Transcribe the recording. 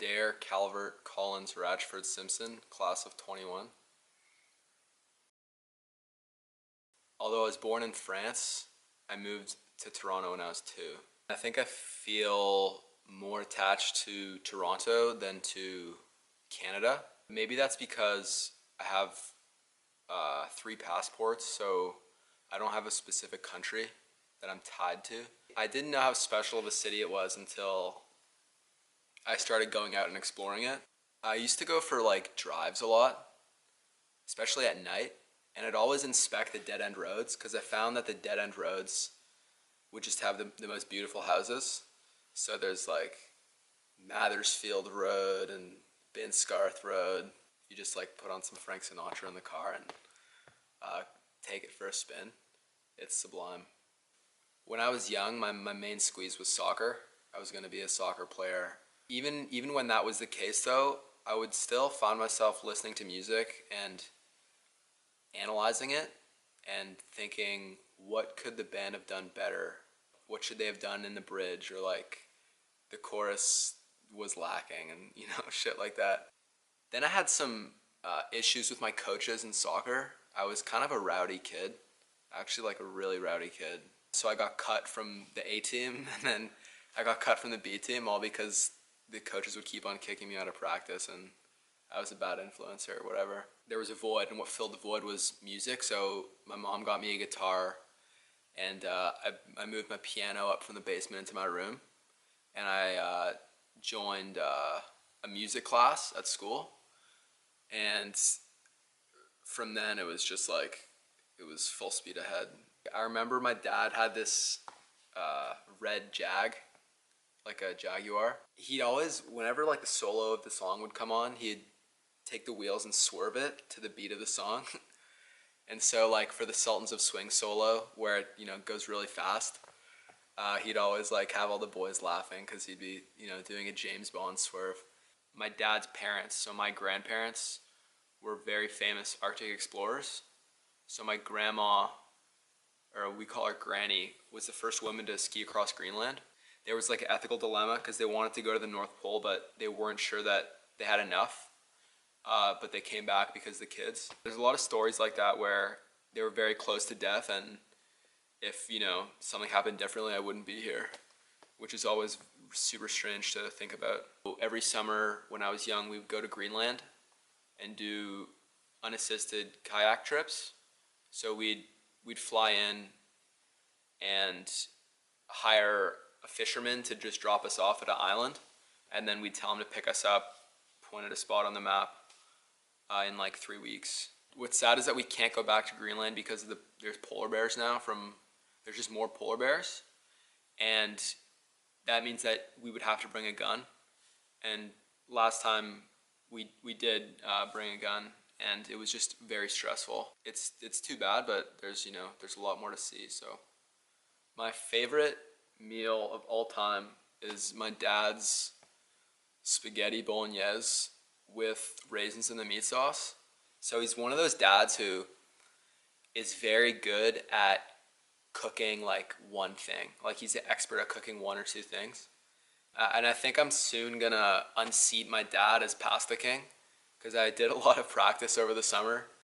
Adair, Calvert, Collins, Ratchford, Simpson, class of 21. Although I was born in France, I moved to Toronto when I was 2. I think I feel more attached to Toronto than to Canada. Maybe that's because I have 3 passports, so I don't have a specific country that I'm tied to. I didn't know how special of a city it was until I started going out and exploring it. I used to go for like drives a lot, especially at night, and I'd always inspect the dead-end roads because I found that the dead-end roads would just have the most beautiful houses. So there's like Mathersfield Road and Binscarth Road. You just like put on some Frank Sinatra in the car and take it for a spin. It's sublime. When I was young, my main squeeze was soccer. I was going to be a soccer player. Even when that was the case though, I would still find myself listening to music and analyzing it and thinking, what could the band have done better? What should they have done in the bridge? Or like the chorus was lacking and shit like that. Then I had some issues with my coaches in soccer. I was kind of a rowdy kid, actually like a really rowdy kid. So I got cut from the A team and then I got cut from the B team, all because the coaches would keep on kicking me out of practice and I was a bad influence or whatever. There was a void, and what filled the void was music, so my mom got me a guitar and I moved my piano up from the basement into my room and I joined a music class at school, and from then it was just like, it was full speed ahead. I remember my dad had this red Jag, like a Jaguar. He'd always, whenever like the solo of the song would come on, he'd take the wheels and swerve it to the beat of the song. And so like for the Sultans of Swing solo, where it goes really fast, he'd always like have all the boys laughing because he'd be doing a James Bond swerve. My dad's parents, so my grandparents, were very famous Arctic explorers. So my grandma, or we call her Granny, was the first woman to ski across Greenland. There was like an ethical dilemma because they wanted to go to the North Pole, but they weren't sure that they had enough. But they came back because of the kids. There's a lot of stories like that where they were very close to death, and if something happened differently, I wouldn't be here, which is always super strange to think about. Every summer when I was young, we would go to Greenland and do unassisted kayak trips. So we'd fly in and hire a fisherman to just drop us off at an island, and then we'd tell him to pick us up, point at a spot on the map in like 3 weeks. What's sad is that we can't go back to Greenland because there's polar bears now. There's just more polar bears, and that means that we would have to bring a gun. And last time we did bring a gun, and it was just very stressful. It's too bad, but there's a lot more to see. So my favorite meal of all time is my dad's spaghetti bolognese with raisins in the meat sauce. So he's one of those dads who is very good at cooking like one thing. Like he's an expert at cooking 1 or 2 things. And I think I'm soon gonna unseat my dad as Pasta King because I did a lot of practice over the summer